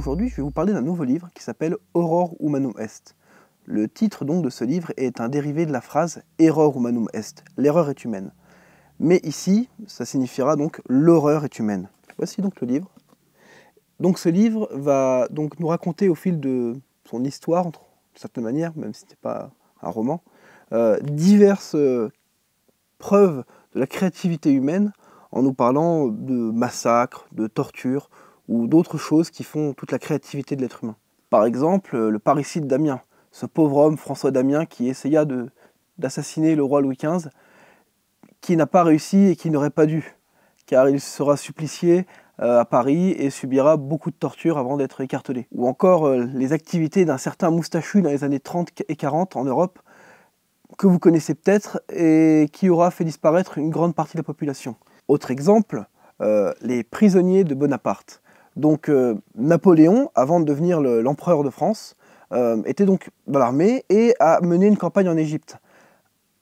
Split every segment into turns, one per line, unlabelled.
Aujourd'hui, je vais vous parler d'un nouveau livre qui s'appelle Horror Humanum Est. Le titre donc de ce livre est un dérivé de la phrase Error Humanum Est, l'erreur est humaine. Mais ici, ça signifiera donc l'horreur est humaine. Voici donc le livre. Donc ce livre va donc nous raconter au fil de son histoire, d'une certaine manière, même si ce n'est pas un roman, diverses preuves de la créativité humaine en nous parlant de massacres, de tortures ou d'autres choses qui font toute la créativité de l'être humain. Par exemple, le parricide d'Amiens, ce pauvre homme François d'Amiens qui essaya d'assassiner le roi Louis XV, qui n'a pas réussi et qui n'aurait pas dû, car il sera supplicié à Paris et subira beaucoup de tortures avant d'être écartelé. Ou encore les activités d'un certain Moustachu dans les années 30 et 40 en Europe, que vous connaissez peut-être et qui aura fait disparaître une grande partie de la population. Autre exemple, les prisonniers de Bonaparte. Donc Napoléon, avant de devenir l'empereur de France, était donc dans l'armée et a mené une campagne en Égypte.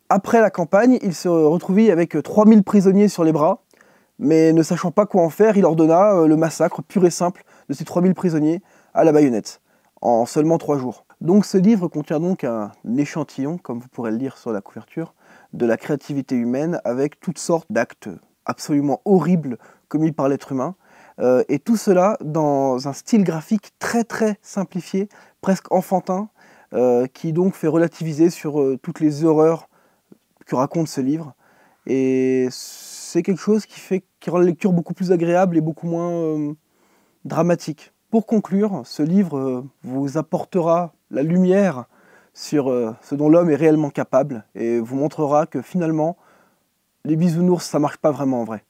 Après la campagne, il se retrouvait avec 3000 prisonniers sur les bras, mais ne sachant pas quoi en faire, il ordonna le massacre pur et simple de ces 3000 prisonniers à la baïonnette, en seulement 3 jours. Donc ce livre contient donc un échantillon, comme vous pourrez le lire sur la couverture, de la créativité humaine avec toutes sortes d'actes absolument horribles commis par l'être humain, et tout cela dans un style graphique très très simplifié, presque enfantin, qui donc fait relativiser sur toutes les horreurs que raconte ce livre. Et c'est quelque chose qui rend la lecture beaucoup plus agréable et beaucoup moins dramatique. Pour conclure, ce livre vous apportera la lumière sur ce dont l'homme est réellement capable et vous montrera que finalement, les bisounours, ça marche pas vraiment en vrai.